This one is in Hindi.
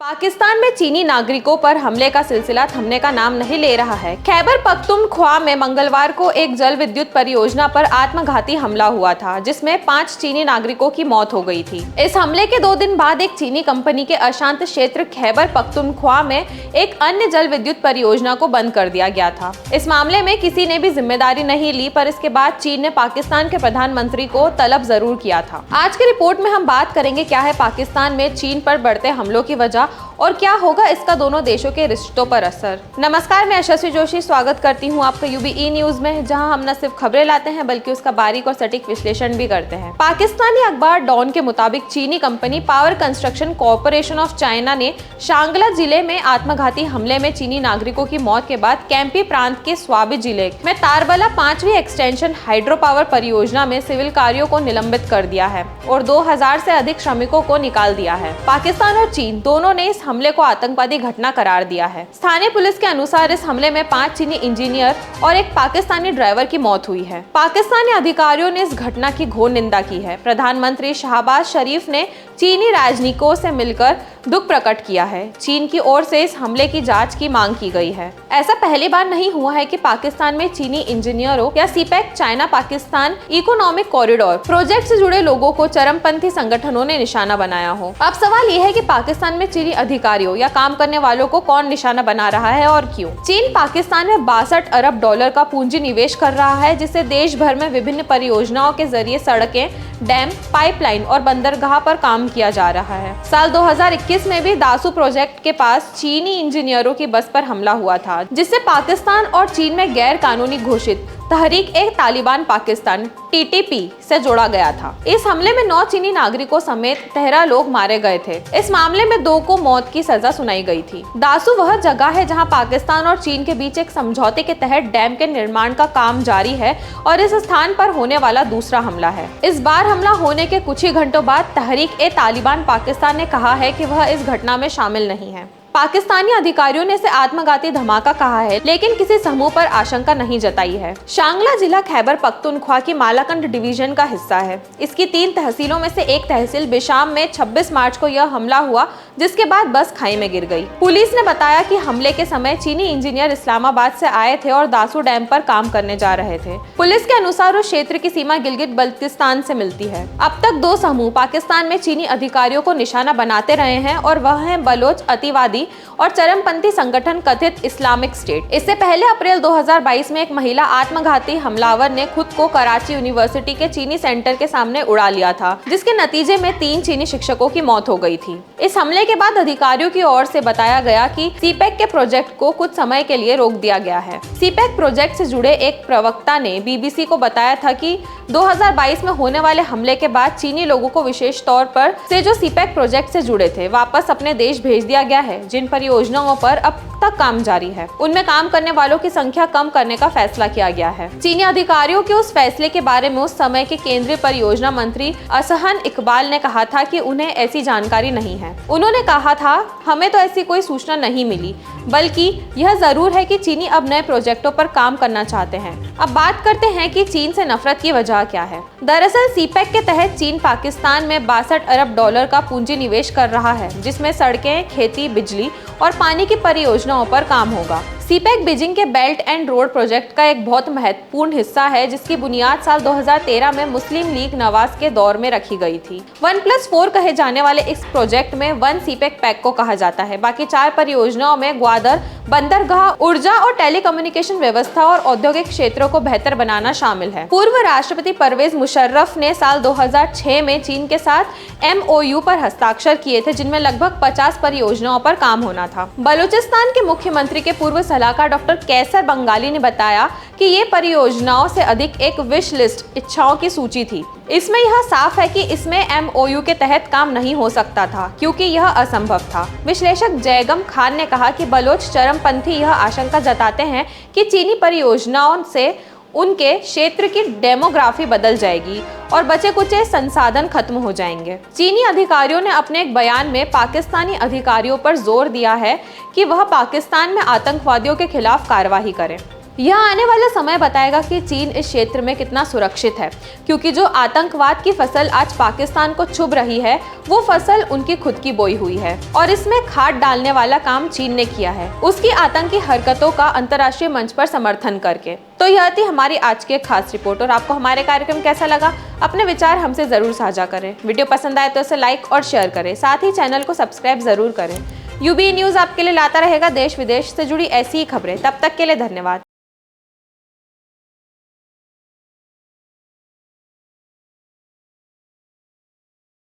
पाकिस्तान में चीनी नागरिकों पर हमले का सिलसिला थमने का नाम नहीं ले रहा है। खैबर पख्तूनख्वा में मंगलवार को एक जल विद्युत परियोजना पर आत्मघाती हमला हुआ था, जिसमें 5 चीनी नागरिकों की मौत हो गई थी। इस हमले के 2 दिन बाद एक चीनी कंपनी के अशांत क्षेत्र खैबर पख्तूनख्वा में एक अन्य जल विद्युत परियोजना को बंद कर दिया गया था। इस मामले में किसी ने भी जिम्मेदारी नहीं ली, पर इसके बाद चीन ने पाकिस्तान के प्रधानमंत्री को तलब जरूर किया था। आज की रिपोर्ट में हम बात करेंगे क्या है पाकिस्तान में चीन पर बढ़ते हमलों की वजह और क्या होगा इसका दोनों देशों के रिश्तों पर असर। नमस्कार, मैं यशस्वी जोशी स्वागत करती हूं आपका यूबीई न्यूज में, जहां हम न सिर्फ खबरें लाते हैं बल्कि उसका बारीक और सटीक विश्लेषण भी करते हैं। पाकिस्तानी अखबार डॉन के मुताबिक चीनी company power construction corporation of China ने शांगला जिले में आत्मघाती हमले में चीनी नागरिकों की मौत के बाद कैंपी प्रांत के स्वाबी जिले में तारबला 5वीं एक्सटेंशन हाइड्रो पावर परियोजना में सिविल कार्यों को निलंबित कर दिया है और 2000 से अधिक श्रमिकों को निकाल दिया है। पाकिस्तान और चीन दोनों ने इस हमले को आतंकवादी घटना करार दिया है। स्थानीय पुलिस के अनुसार इस हमले में 5 चीनी इंजीनियर और एक पाकिस्तानी ड्राइवर की मौत हुई है। पाकिस्तानी अधिकारियों ने इस घटना की घोर निंदा की है। प्रधानमंत्री शहबाज शरीफ ने चीनी राजनयिकों से मिलकर दुख प्रकट किया है। चीन की ओर से इस हमले की जांच की मांग की गई है। ऐसा पहली बार नहीं हुआ है कि पाकिस्तान में चीनी इंजीनियरों या CPEC China Pakistan economic corridor project से जुड़े लोगों को चरमपंथी संगठनों ने निशाना बनाया हो। अब सवाल यह है कि पाकिस्तान में चीनी अधिकारियों या काम करने वालों को कौन निशाना बना रहा है और क्यों। चीन पाकिस्तान में 62 अरब डॉलर का पूंजी निवेश कर रहा है, जिससे देश भर में विभिन्न परियोजनाओं के जरिए सड़कें, डैम, पाइपलाइन और बंदरगाह पर काम किया जा रहा है। साल 2021 में भी दासू प्रोजेक्ट के पास चीनी इंजीनियरों की बस पर हमला हुआ था, जिससे पाकिस्तान और चीन में गैर कानूनी घोषित तहरीक-ए-तालिबान पाकिस्तान (TTP) से जोड़ा गया था। इस हमले में 9 चीनी नागरिकों समेत 13 लोग मारे गए थे। इस मामले में 2 को मौत की सजा सुनाई गई थी। दासू वह जगह है जहां पाकिस्तान और चीन के बीच एक समझौते के तहत डैम के निर्माण का काम जारी है और इस स्थान पर होने वाला दूसरा हमला है। इस बार हमला होने के कुछ ही घंटों बाद तहरीक-ए-तालिबान पाकिस्तान ने कहा है कि वह इस घटना में शामिल नहीं है। पाकिस्तानी अधिकारियों ने इसे आत्मघाती धमाका कहा है, लेकिन किसी समूह पर आशंका नहीं जताई है। शांगला जिला खैबर पख्तूनख्वा की मालाकंड डिवीजन का हिस्सा है। इसकी 3 तहसीलों में से एक तहसील बिशाम में 26 मार्च को यह हमला हुआ, जिसके बाद बस खाई में गिर गई। पुलिस ने बताया कि हमले के समय चीनी इंजीनियर इस्लामाबाद से आए थे और दासू डैम पर काम करने जा रहे थे। पुलिस के अनुसार उस क्षेत्र की सीमा गिलगित बल्तिस्तान से मिलती है। अब तक 2 समूह पाकिस्तान में चीनी अधिकारियों को निशाना बनाते रहे हैं और वह है बलोच अतिवादी और चरमपंथी संगठन कथित इस्लामिक स्टेट। इससे पहले अप्रैल 2022 में एक महिला आत्मघाती हमलावर ने खुद को कराची यूनिवर्सिटी के चीनी सेंटर के सामने उड़ा लिया था, जिसके नतीजे में 3 चीनी शिक्षकों की मौत हो गई थी। इस हमले के बाद अधिकारियों की ओर से बताया गया कि सीपैक के प्रोजेक्ट को कुछ समय के लिए रोक दिया गया है। सीपैक प्रोजेक्ट से जुड़े एक प्रवक्ता ने BBC को बताया था कि 2022 में होने वाले हमले के बाद चीनी लोगों को विशेष तौर पर से जो सीपैक प्रोजेक्ट से जुड़े थे वापस अपने देश भेज दिया गया है। जिन परियोजनाओं पर अब तक काम जारी है, उनमें काम करने वालों की संख्या कम करने का फैसला किया गया है। चीनी अधिकारियों के उस फैसले के बारे में उस समय के केंद्रीय परियोजना मंत्री असहन इकबाल ने कहा था कि उन्हें ऐसी जानकारी नहीं है। उन्होंने कहा था, हमें तो ऐसी कोई सूचना नहीं मिली, बल्कि यह जरूर है कि चीनी अब नए प्रोजेक्टों पर काम करना चाहते हैं। अब बात करते हैं कि चीन से नफरत की वजह क्या है। दरअसल सीपैक के तहत चीन पाकिस्तान में 62 अरब डॉलर का पूंजी निवेश कर रहा है, जिसमें सड़कें, खेती, बिजली और पानी की परियोजनाओं पर काम होगा। सीपैक बीजिंग के बेल्ट एंड रोड प्रोजेक्ट का एक बहुत महत्वपूर्ण हिस्सा है, जिसकी बुनियाद साल 2013 में मुस्लिम लीग नवाज के दौर में रखी गई थी। 1+4 कहे जाने वाले इस प्रोजेक्ट में 1 सीपैक पैक को कहा जाता है। बाकी 4 परियोजनाओं में ग्वादर, बंदरगाह, ऊर्जा और टेलीकम्युनिकेशन व्यवस्था और औद्योगिक क्षेत्रों को बेहतर बनाना शामिल है। पूर्व राष्ट्रपति परवेज मुशर्रफ ने साल 2006 में चीन के साथ MOU पर हस्ताक्षर किए थे, जिनमें लगभग 50 परियोजनाओं पर काम होना था। बलूचिस्तान के मुख्यमंत्री के पूर्व सलाहकार डॉक्टर कैसर बंगाली ने बताया कि ये परियोजनाओं से अधिक एक विश लिस्ट इच्छाओं की सूची थी। इसमें यह साफ है कि इसमें MOU के तहत काम नहीं हो सकता था, क्योंकि यह असंभव था। विश्लेषक जयगम खान ने कहा कि बलोच चरमपंथी यह आशंका जताते हैं कि चीनी परियोजनाओं से उनके क्षेत्र की डेमोग्राफी बदल जाएगी और बचे कुचे संसाधन खत्म हो जाएंगे। चीनी अधिकारियों ने अपने एक बयान में पाकिस्तानी अधिकारियों पर जोर दिया है कि वह पाकिस्तान में आतंकवादियों के खिलाफ कार्रवाई करें। यह आने वाला समय बताएगा कि चीन इस क्षेत्र में कितना सुरक्षित है, क्योंकि जो आतंकवाद की फसल आज पाकिस्तान को चुभ रही है वो फसल उनकी खुद की बोई हुई है और इसमें खाद डालने वाला काम चीन ने किया है, उसकी आतंकी हरकतों का अंतर्राष्ट्रीय मंच पर समर्थन करके। तो यह थी हमारी आज की खास रिपोर्ट और आपको हमारे कार्यक्रम कैसा लगा, अपने विचार हमसे जरूर साझा करें। वीडियो पसंद आए तो इसे लाइक और शेयर करें, साथ ही चैनल को सब्सक्राइब जरूर करें। यूबी न्यूज आपके लिए लाता रहेगा देश विदेश से जुड़ी ऐसी ही खबरें। तब तक के लिए धन्यवाद।